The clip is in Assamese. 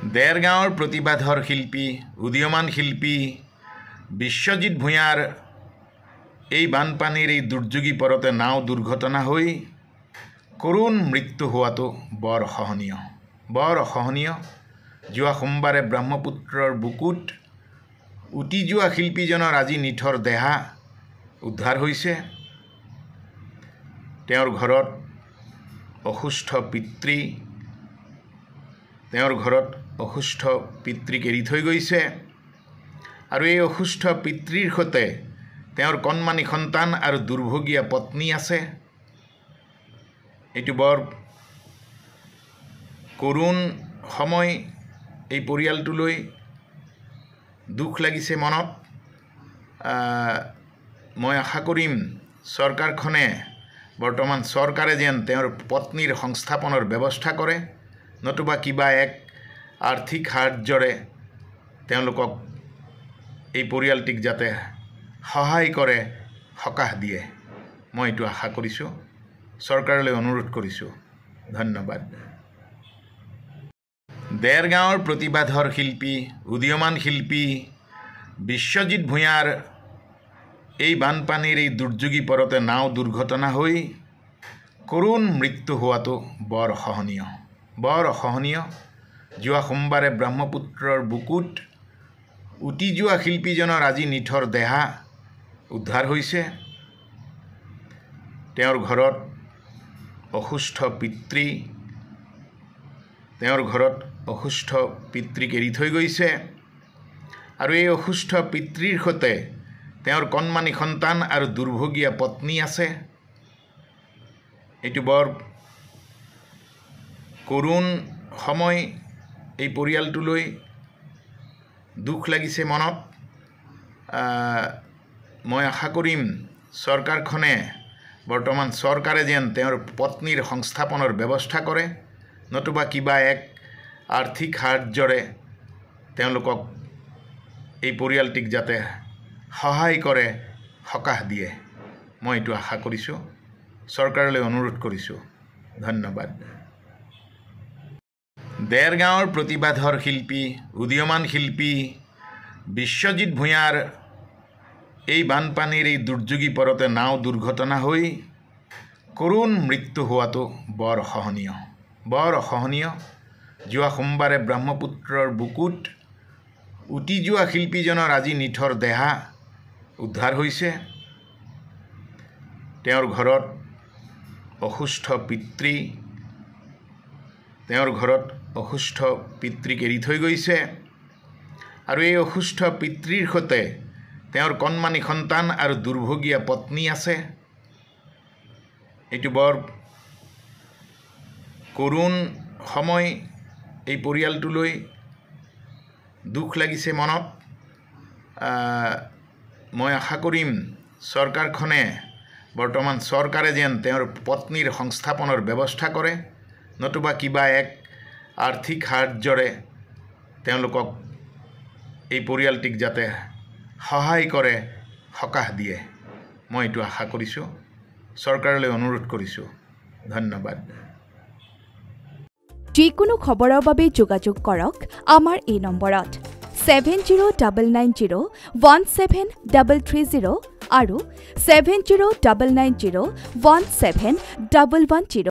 দেৰগাঁৱৰ প্ৰতিবাদৰ শিল্পী উদীয়মান শিল্পী বিশ্বজিৎ ভূঞাৰ এই বানপানীৰ এই দুৰ্যোগী পৰতে নাও দুৰ্ঘটনা হৈ কৰুণ মৃত্যু হোৱাটো বৰ অসহনীয়। যোৱা সোমবাৰে ব্ৰহ্মপুত্ৰৰ বুকুত উটি যোৱা শিল্পীজনৰ আজি নিথৰ দেহা উদ্ধাৰ হৈছে। তেওঁৰ ঘৰত অসুস্থ পিতৃক এৰি থৈ গৈছে আৰু এই অসুস্থ পিতৃৰ সৈতে তেওঁৰ কণমানি সন্তান আৰু দুৰ্ভগীয়া পত্নী আছে। এইটো বৰ কৰুণ সময়। এই পৰিয়ালটোলৈ দুখ লাগিছে মনত। মই আশা কৰিম চৰকাৰখনে বৰ্তমান চৰকাৰে যেন তেওঁৰ পত্নীৰ সংস্থাপনৰ ব্যৱস্থা কৰে, নতুবা কিবা এক আৰ্থিক সাহায্যৰে তেওঁলোকক এই পৰিয়ালটিক যাতে সহায় কৰে, সকাহ দিয়ে। মই এইটো আশা কৰিছোঁ, চৰকাৰলৈ অনুৰোধ কৰিছোঁ। ধন্যবাদ। দেৰগাঁৱৰ প্ৰতিবাদৰ শিল্পী উদীয়মান শিল্পী বিশ্বজিৎ ভূঞাৰ এই বানপানীৰ এই দুৰ্যোগী পৰতে নাও দুৰ্ঘটনা হৈ কৰুণ মৃত্যু হোৱাটো বৰ অসহনীয়। যোৱা সোমবাৰে ব্ৰহ্মপুত্ৰৰ বুকুত উটি যোৱা শিল্পীজনৰ আজি নিথৰ দেহা উদ্ধাৰ হৈছে। তেওঁৰ ঘৰত অসুস্থ পিতৃক এৰি থৈ গৈছে আৰু এই অসুস্থ পিতৃৰ সৈতে তেওঁৰ কণমানি সন্তান আৰু দুৰ্ভগীয়া পত্নী আছে। এইটো বৰ কৰুণ সময়। এই পৰিয়ালটোলৈ দুখ লাগিছে মনত। মই আশা কৰিম চৰকাৰখনে বৰ্তমান চৰকাৰে যেন তেওঁৰ পত্নীৰ সংস্থাপনৰ ব্যৱস্থা কৰে, নতুবা কিবা এক আৰ্থিক সাহায্যৰে তেওঁলোকক এই পৰিয়ালটিক যাতে সহায় কৰে, সকাহ দিয়ে। মই এইটো আশা কৰিছোঁ, চৰকাৰলৈ অনুৰোধ কৰিছোঁ। ধন্যবাদ। দেৰগাঁৱৰ প্ৰতিবাদৰ শিল্পী উদীয়মান শিল্পী বিশ্বজিৎ ভূঞাৰ এই বানপানীৰ এই দুৰ্যোগী পৰতে নাও দুৰ্ঘটনা হৈ কৰুণ মৃত্যু হোৱাটো বৰ অসহনীয়। যোৱা সোমবাৰে ব্ৰহ্মপুত্ৰৰ বুকুত উটি যোৱা শিল্পীজনৰ আজি নিথৰ দেহা উদ্ধাৰ হৈছে। তেওঁৰ ঘৰত অসুস্থ পিতৃক এৰি থৈ গৈছে আৰু এই অসুস্থ পিতৃৰ সৈতে তেওঁৰ কণমানি সন্তান আৰু দুৰ্ভগীয়া পত্নী আছে। এইটো বৰ কৰুণ সময়। এই পৰিয়ালটোলৈ দুখ লাগিছে মনত। মই আশা কৰিম চৰকাৰখনে বৰ্তমান চৰকাৰে যেন তেওঁৰ পত্নীৰ সংস্থাপনৰ ব্যৱস্থা কৰে, নতুবা কিবা এক আৰ্থিক সাহায্যৰে তেওঁলোকক এই পৰিয়ালটিক যাতে সহায় কৰে, সকাহ দিয়ে। মই এইটো আশা কৰিছোঁ, চৰকাৰলৈ অনুৰোধ কৰিছোঁ। ধন্যবাদ। যিকোনো খবৰৰ বাবে যোগাযোগ কৰক আমাৰ এই নম্বৰত 7099017330 আৰু 7099017110।